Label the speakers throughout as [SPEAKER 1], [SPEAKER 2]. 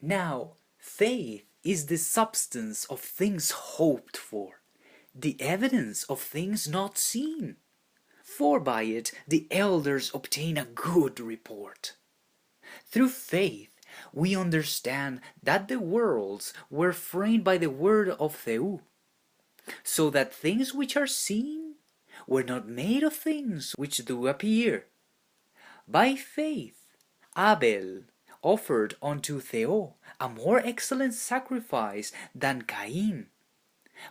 [SPEAKER 1] Now, faith is the substance of things hoped for, the evidence of things not seen. For by it the elders obtain a good report. Through faith we understand that the worlds were framed by the word of Theou, so that things which are seen were not made of things which do appear. By faith Abel offered unto Theou a more excellent sacrifice than Cain,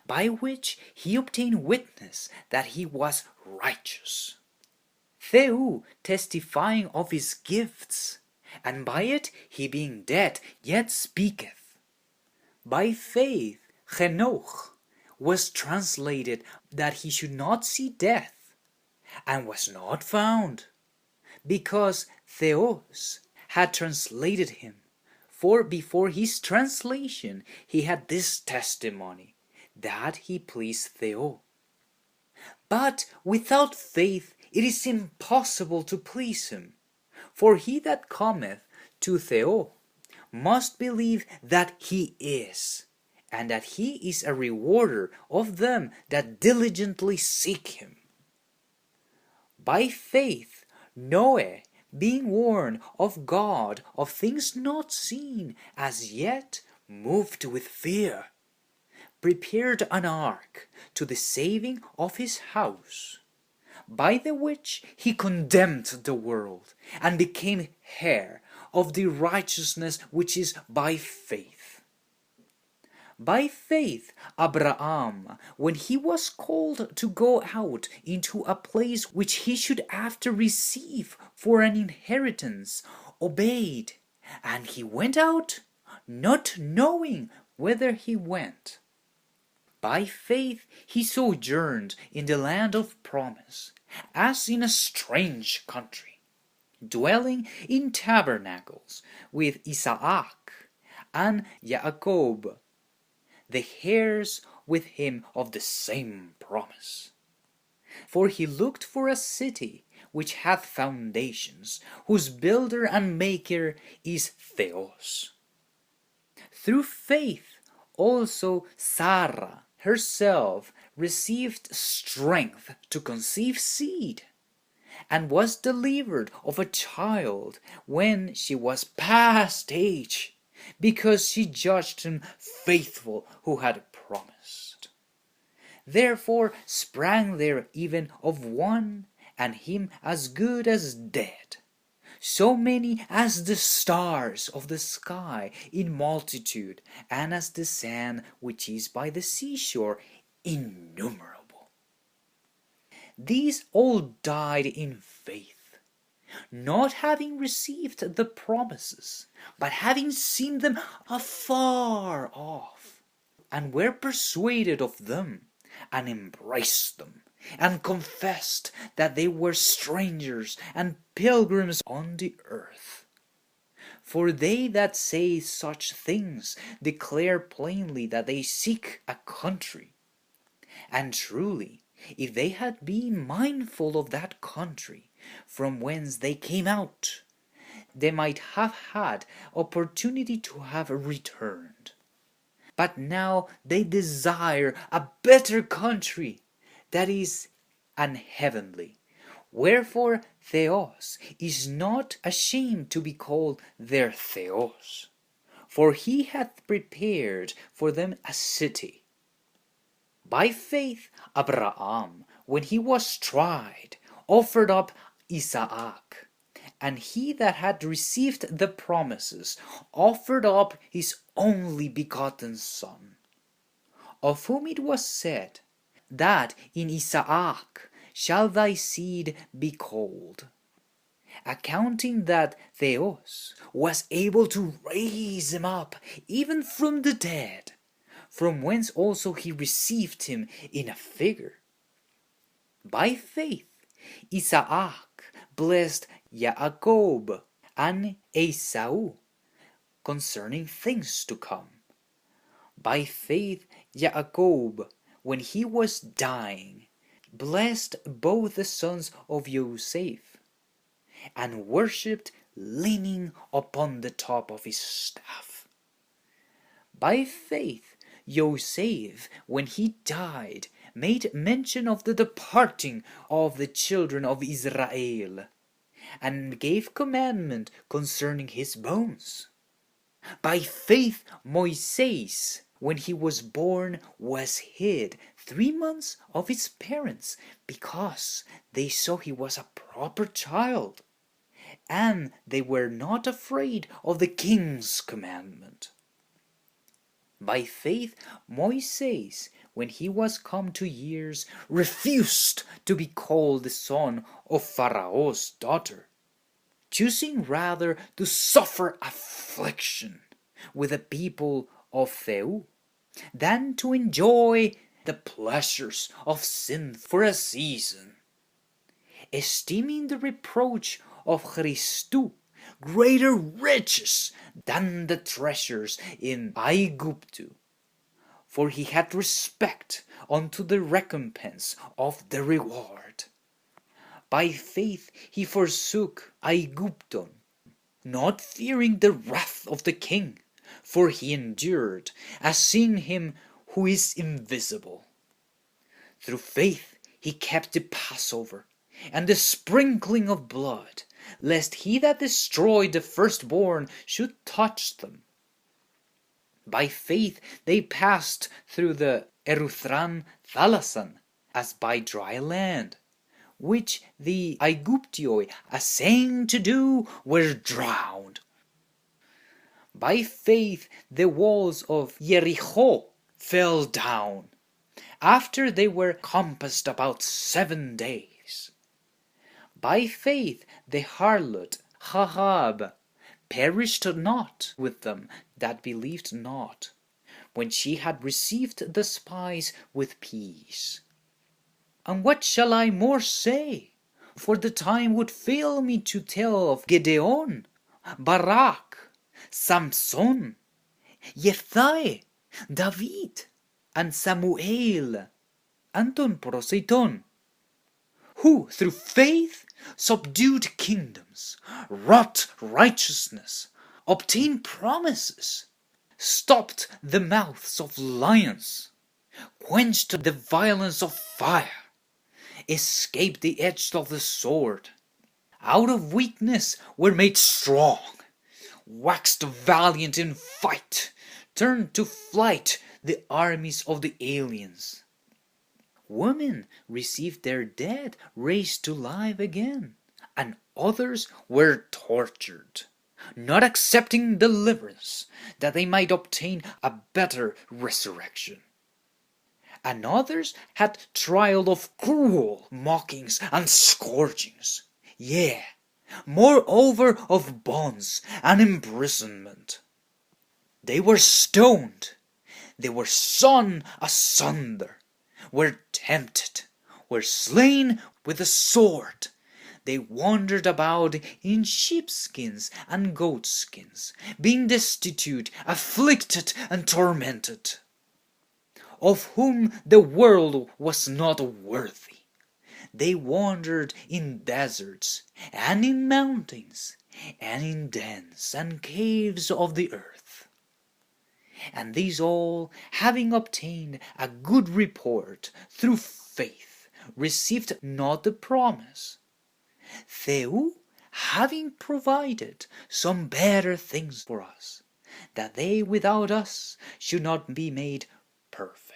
[SPEAKER 1] by which he obtained witness that he was righteous. Theou testifying of his gifts, and by it he being dead yet speaketh. By faith Henoch was translated that he should not see death, and was not found, because Theos had translated him. For before his translation he had this testimony, that he pleased Theo. But without faith it is impossible to please him. For he that cometh to Theo must believe that he is, and that he is a rewarder of them that diligently seek him. By faith Noah, being warned of God of things not seen as yet, moved with fear, prepared an ark to the saving of his house, by the which he condemned the world, and became heir of the righteousness which is by faith. By faith Abraham, when he was called to go out into a place which he should after receive for an inheritance, obeyed, and he went out, not knowing whither he went. By faith he sojourned in the land of promise, as in a strange country, dwelling in tabernacles with Isaac and Jacob, the heirs with him of the same promise. For he looked for a city which hath foundations, whose builder and maker is Theos. Through faith also Sarah herself received strength to conceive seed, and was delivered of a child when she was past age, because she judged him faithful who had promised. Therefore sprang there even of one, and him as good as dead, so many as the stars of the sky in multitude, and as the sand which is by the seashore innumerable. These all died in faith, not having received the promises, but having seen them afar off, and were persuaded of them, and embraced them, and confessed that they were strangers and pilgrims on the earth. For they that say such things declare plainly that they seek a country. And truly, if they had been mindful of that country from whence they came out, they might have had opportunity to have returned. But now they desire a better country, that is, an heavenly. Wherefore Theos is not ashamed to be called their Theos, for he hath prepared for them a city. By faith Abraham, when he was tried, offered up Isaac, and he that had received the promises offered up his only begotten son, of whom it was said, that in Isaac shall thy seed be called, accounting that Theos was able to raise him up even from the dead, from whence also he received him in a figure. By faith Isaac blessed Jacob and Esau concerning things to come. By faith Jacob, when he was dying, blessed both the sons of Joseph, and worshipped leaning upon the top of his staff. By faith, Joseph, when he died, made mention of the departing of the children of Israel, and gave commandment concerning his bones. By faith, Moses, when he was born, was hid 3 months of his parents, because they saw he was a proper child, and they were not afraid of the king's commandment. By faith, Moses, when he was come to years, refused to be called the son of Pharaoh's daughter, choosing rather to suffer affliction with the people of Pharaoh than to enjoy the pleasures of sin for a season, esteeming the reproach of Christu greater riches than the treasures in Egypt, for he had respect unto the recompense of the reward. By faith he forsook Egypt, not fearing the wrath of the king, for he endured, as seeing him who is invisible. Through faith he kept the Passover, and the sprinkling of blood, lest he that destroyed the firstborn should touch them. By faith they passed through the Eruthran Thalasan, as by dry land, which the Aegyptioi, assaying to do, were drowned. By faith the walls of Jericho fell down, after they were compassed about 7 days. By faith the harlot Rahab perished not with them that believed not, when she had received the spies with peace. And what shall I more say? For the time would fail me to tell of Gedeon, Barak, Samson, Jephthah, David, and Samuel, Anton Proseiton, who through faith subdued kingdoms, wrought righteousness, obtained promises, stopped the mouths of lions, quenched the violence of fire, escaped the edge of the sword, out of weakness were made strong, waxed valiant in fight, turned to flight the armies of the aliens. Women received their dead raised to life again, and others were tortured, not accepting deliverance, that they might obtain a better resurrection. And others had trial of cruel mockings and scourgings, yea, moreover of bonds and imprisonment. They were stoned, they were sawn asunder, were tempted, were slain with the sword. They wandered about in sheepskins and goatskins, being destitute, afflicted, and tormented, of whom the world was not worthy. They wandered in deserts, and in mountains, and in dens and caves of the earth. And these all, having obtained a good report through faith, received not the promise, Theu having provided some better things for us, that they without us should not be made perfect.